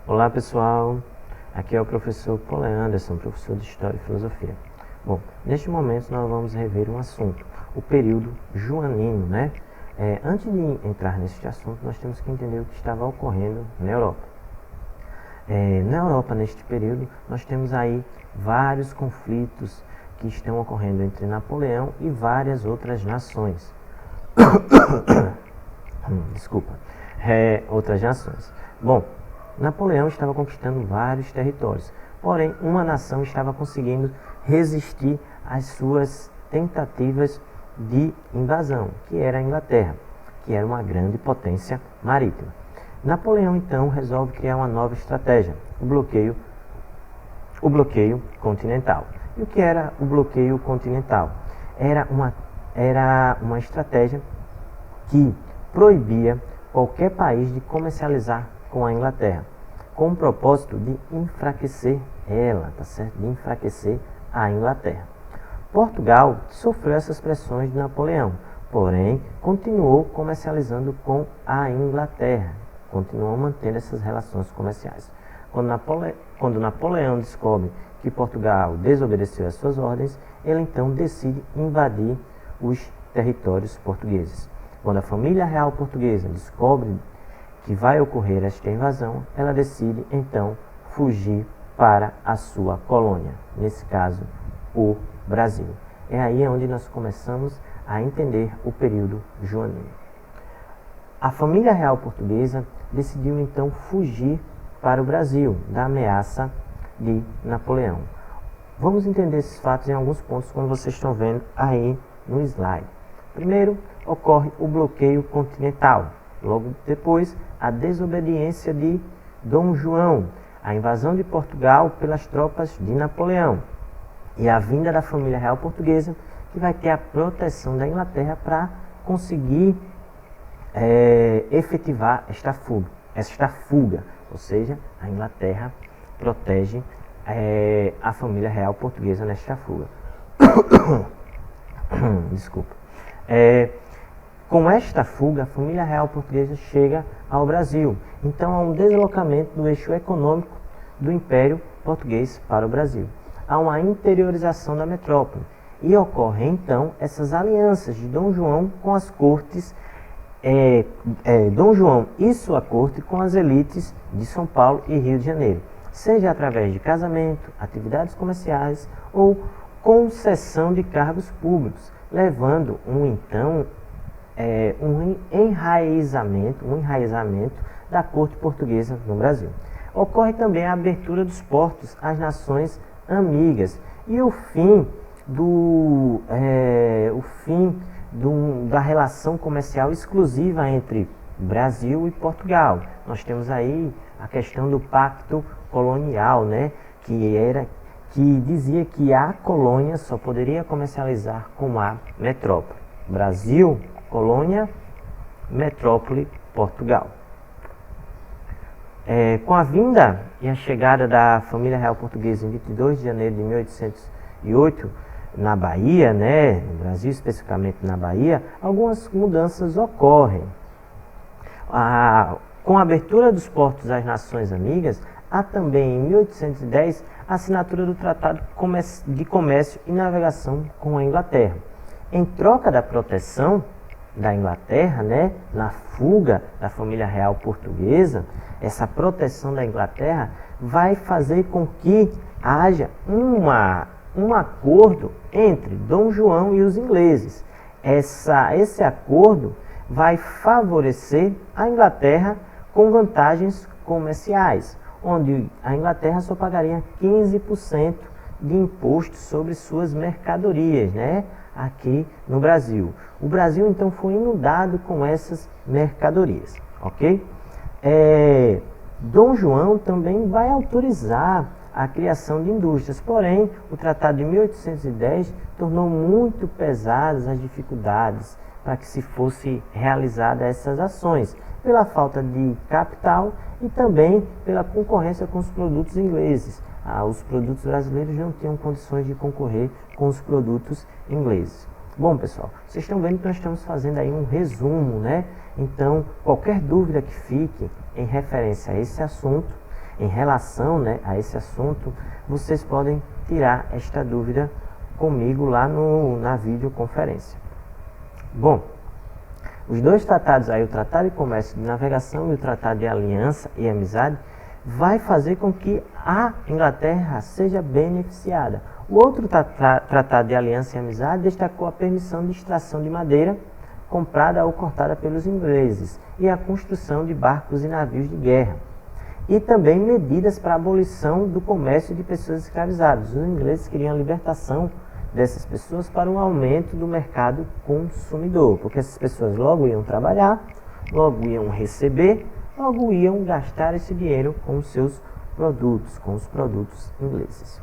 Olá pessoal, aqui é o professor Paulo Anderson, professor de História e Filosofia. Bom, neste momento nós vamos rever um assunto, o período joanino, né? Antes de entrar neste assunto, nós temos que entender o que estava ocorrendo na Europa. Na Europa, neste período, nós temos aí vários conflitos que estão ocorrendo entre Napoleão e várias outras nações. Outras nações. Bom, Napoleão estava conquistando vários territórios, porém uma nação estava conseguindo resistir às suas tentativas de invasão, que era a Inglaterra, que era uma grande potência marítima. Napoleão então resolve criar uma nova estratégia, o bloqueio continental. E o que era o bloqueio continental? Era uma estratégia que proibia qualquer país de comercializar com a Inglaterra, com o propósito de enfraquecer ela, tá certo? De enfraquecer a Inglaterra. Portugal sofreu essas pressões de Napoleão, porém continuou comercializando com a Inglaterra, continuou mantendo essas relações comerciais. Quando Napoleão descobre que Portugal desobedeceu às suas ordens, ele então decide invadir os territórios portugueses. Quando a família real portuguesa descobre que vai ocorrer esta invasão, ela decide então fugir para a sua colônia, nesse caso o Brasil. É aí onde nós começamos a entender o período joanino. A família real portuguesa decidiu então fugir para o Brasil da ameaça de Napoleão. Vamos entender esses fatos em alguns pontos, como vocês estão vendo aí no slide. Primeiro, ocorre o bloqueio continental. Logo depois, a desobediência de Dom João, a invasão de Portugal pelas tropas de Napoleão e a vinda da família real portuguesa, que vai ter a proteção da Inglaterra para conseguir efetivar esta fuga. Ou seja, a Inglaterra protege a família real portuguesa nesta fuga. Desculpa. Com esta fuga, a família real portuguesa chega ao Brasil. Então, há um deslocamento do eixo econômico do Império Português para o Brasil. Há uma interiorização da metrópole. E ocorrem, então, essas alianças de Dom João com as cortes, Dom João e sua corte com as elites de São Paulo e Rio de Janeiro, seja através de casamento, atividades comerciais ou concessão de cargos públicos, levando um enraizamento da corte portuguesa no Brasil. Ocorre também a abertura dos portos às nações amigas e o fim da relação comercial exclusiva entre Brasil e Portugal. Nós temos aí a questão do pacto colonial, né, que dizia que a colônia só poderia comercializar com a metrópole. Brasil, colônia, metrópole, Portugal. Com a vinda e a chegada da família real portuguesa em 22 de janeiro de 1808, na Bahia, né, no Brasil, especificamente na Bahia, algumas mudanças ocorrem. Com a abertura dos portos às nações amigas, há também em 1810 a assinatura do Tratado de Comércio e Navegação com a Inglaterra. Em troca da proteção da Inglaterra, né, na fuga da família real portuguesa, essa proteção da Inglaterra vai fazer com que haja um acordo entre Dom João e os ingleses. Esse acordo vai favorecer a Inglaterra com vantagens comerciais, onde a Inglaterra só pagaria 15% de imposto sobre suas mercadorias, né, aqui no Brasil. O Brasil então foi inundado com essas mercadorias, ok? Dom João também vai autorizar a criação de indústrias, porém o Tratado de 1810 tornou muito pesadas as dificuldades para que se fosse realizada essas ações, pela falta de capital e também pela concorrência com os produtos ingleses. Os produtos brasileiros não tinham condições de concorrer com os produtos ingleses. Bom, pessoal, vocês estão vendo que nós estamos fazendo aí um resumo, né? Então, qualquer dúvida que fique em referência a esse assunto, em relação, né, a esse assunto, vocês podem tirar esta dúvida comigo lá na videoconferência. Bom, os dois tratados aí, o Tratado de Comércio e de Navegação e o Tratado de Aliança e Amizade, vai fazer com que a Inglaterra seja beneficiada. O outro Tratado de Aliança e Amizade destacou a permissão de extração de madeira comprada ou cortada pelos ingleses e a construção de barcos e navios de guerra. E também medidas para a abolição do comércio de pessoas escravizadas. Os ingleses queriam a libertação dessas pessoas para um aumento do mercado consumidor, porque essas pessoas logo iam trabalhar, logo iam receber, logo iam gastar esse dinheiro com os seus produtos, com os produtos ingleses.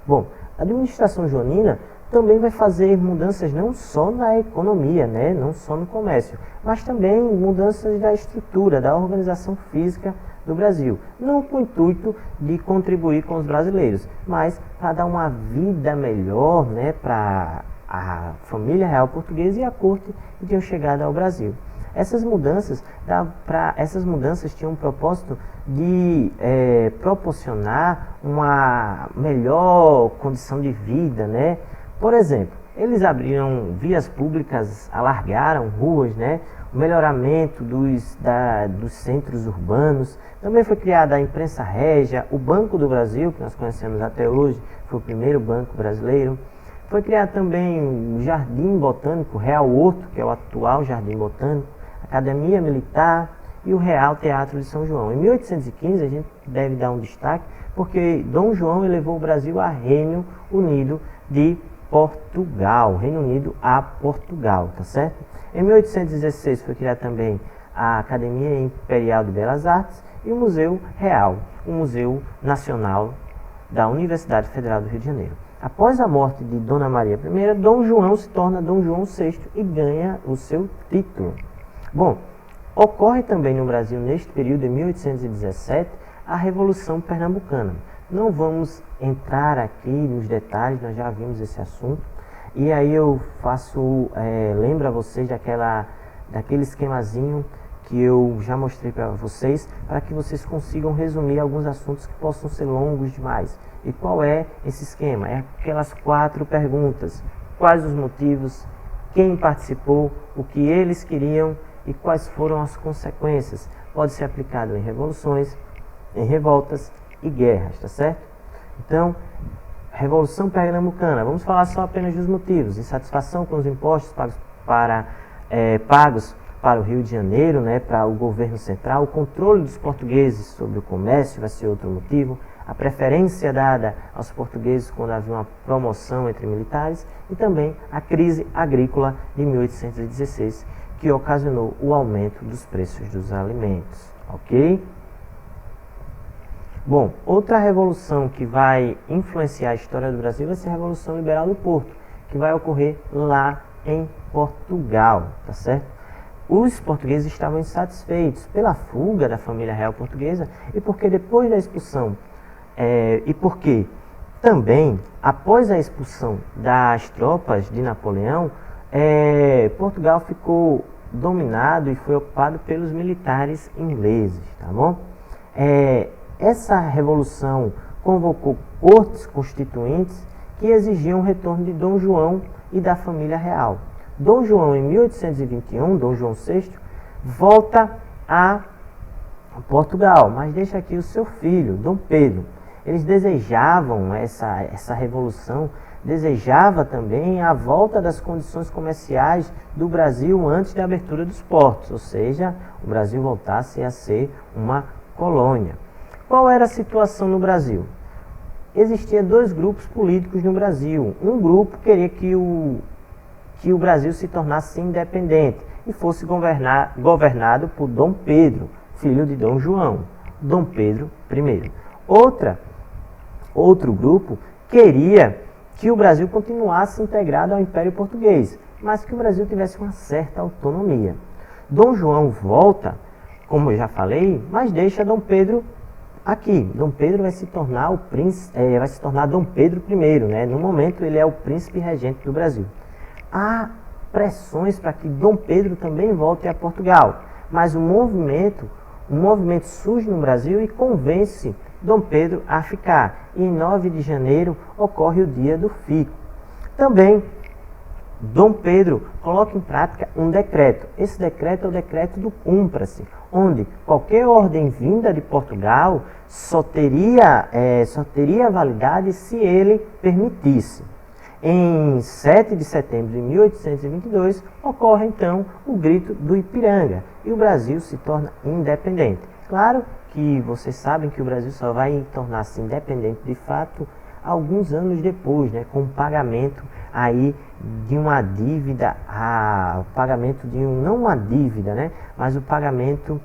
Bom, a administração joanina também vai fazer mudanças não só na economia, né, não só no comércio, mas também mudanças da estrutura, da organização física do Brasil. Não com o intuito de contribuir com os brasileiros, mas para dar uma vida melhor, né, para a família real portuguesa e a corte que tinham chegado ao Brasil. Essas mudanças tinham o propósito de proporcionar uma melhor condição de vida, né? Por exemplo, eles abriram vias públicas, alargaram ruas, né? O melhoramento dos centros urbanos. Também foi criada a imprensa régia, o Banco do Brasil, que nós conhecemos até hoje, foi o primeiro banco brasileiro. Foi criado também o Jardim Botânico, Real Horto, que é o atual Jardim Botânico, a Academia Militar e o Real Teatro de São João. Em 1815, a gente deve dar um destaque, porque Dom João elevou o Brasil a Reino Unido de Portugal, Reino Unido a Portugal, tá certo? Em 1816 foi criada também a Academia Imperial de Belas Artes e o Museu Real, o Museu Nacional da Universidade Federal do Rio de Janeiro. Após a morte de Dona Maria I, Dom João se torna Dom João VI e ganha o seu título. Bom, ocorre também no Brasil, neste período, em 1817, a Revolução Pernambucana. Não vamos entrar aqui nos detalhes, nós já vimos esse assunto. E aí eu lembro a vocês daquele esquemazinho que eu já mostrei para vocês, para que vocês consigam resumir alguns assuntos que possam ser longos demais. E qual é esse esquema? É aquelas 4 perguntas. Quais os motivos? Quem participou? O que eles queriam? E quais foram as consequências? Pode ser aplicado em revoluções, em revoltas e guerras, tá certo? Então, Revolução Pernambucana. Vamos falar só apenas dos motivos. Insatisfação com os impostos pagos para o Rio de Janeiro, né, para o governo central. O controle dos portugueses sobre o comércio vai ser outro motivo. A preferência dada aos portugueses quando havia uma promoção entre militares. E também a crise agrícola de 1816, que ocasionou o aumento dos preços dos alimentos. Ok? Bom, outra revolução que vai influenciar a história do Brasil vai ser a Revolução Liberal do Porto, que vai ocorrer lá em Portugal, tá certo? Os portugueses estavam insatisfeitos pela fuga da família real portuguesa e porque depois da expulsão, e porque também, após a expulsão das tropas de Napoleão, Portugal ficou dominado e foi ocupado pelos militares ingleses, tá bom? Essa revolução convocou cortes constituintes que exigiam o retorno de Dom João e da família real. Dom João, em 1821, Dom João VI, volta a Portugal, mas deixa aqui o seu filho, Dom Pedro. Eles desejavam essa revolução, desejava também a volta das condições comerciais do Brasil antes da abertura dos portos, ou seja, o Brasil voltasse a ser uma colônia. Qual era a situação no Brasil? Existia 2 grupos políticos no Brasil. Um grupo queria que o Brasil se tornasse independente e fosse governado por Dom Pedro, filho de Dom João, Dom Pedro I. Outro grupo queria que o Brasil continuasse integrado ao Império Português, mas que o Brasil tivesse uma certa autonomia. Dom João volta, como eu já falei, mas deixa Dom Pedro aqui. Dom Pedro vai se tornar Dom Pedro I, né? No momento ele é o príncipe regente do Brasil. Há pressões para que Dom Pedro também volte a Portugal, mas o movimento O movimento surge no Brasil e convence Dom Pedro a ficar. E em 9 de janeiro ocorre o Dia do Fico. Também Dom Pedro coloca em prática um decreto. Esse decreto é o decreto do Cumpra-se, onde qualquer ordem vinda de Portugal só teria validade se ele permitisse. Em 7 de setembro de 1822, ocorre então o Grito do Ipiranga e o Brasil se torna independente. Claro que vocês sabem que o Brasil só vai tornar-se independente de fato alguns anos depois, né, com o pagamento aí de uma dívida, não uma dívida, né, mas o pagamento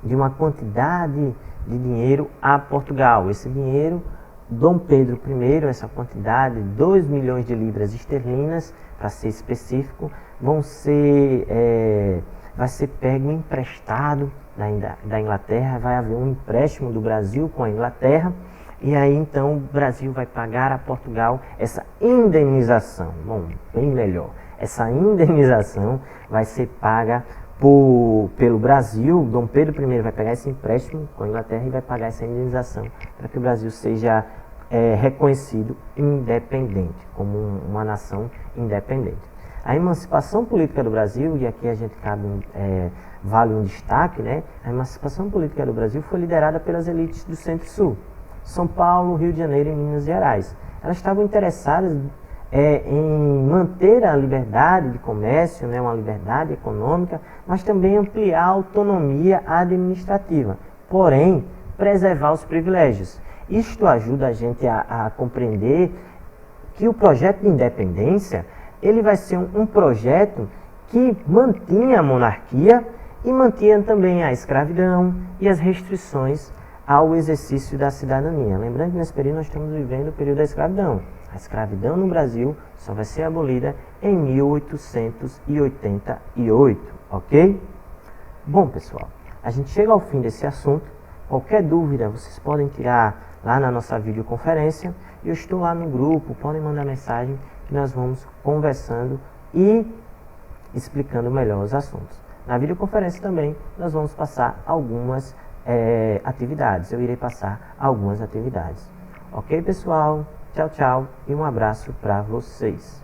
de uma quantidade de dinheiro a Portugal. Esse dinheiro, Dom Pedro I, essa quantidade, 2 milhões de libras esterlinas, para ser específico, vai ser pego emprestado da Inglaterra, vai haver um empréstimo do Brasil com a Inglaterra, e aí então o Brasil vai pagar a Portugal essa indenização. Bom, bem melhor. Essa indenização vai ser paga pelo Brasil. Dom Pedro I vai pegar esse empréstimo com a Inglaterra e vai pagar essa indenização para que o Brasil seja reconhecido independente, como uma nação independente. A emancipação política do Brasil, e aqui a gente vale um destaque, né? A emancipação política do Brasil foi liderada pelas elites do Centro-Sul, São Paulo, Rio de Janeiro e Minas Gerais. Elas estavam interessadas em manter a liberdade de comércio, né, uma liberdade econômica, mas também ampliar a autonomia administrativa, porém preservar os privilégios. Isto ajuda a gente a compreender que o projeto de independência ele vai ser um projeto que mantinha a monarquia e mantinha também a escravidão e as restrições ao exercício da cidadania. Lembrando que nesse período nós estamos vivendo o período da escravidão. A escravidão no Brasil só vai ser abolida em 1888, ok? Bom, pessoal, a gente chega ao fim desse assunto. Qualquer dúvida vocês podem tirar lá na nossa videoconferência. Eu estou lá no grupo, podem mandar mensagem que nós vamos conversando e explicando melhor os assuntos. Na videoconferência também nós vamos passar algumas atividades. Eu irei passar algumas atividades. Ok, pessoal? Tchau, tchau e um abraço para vocês.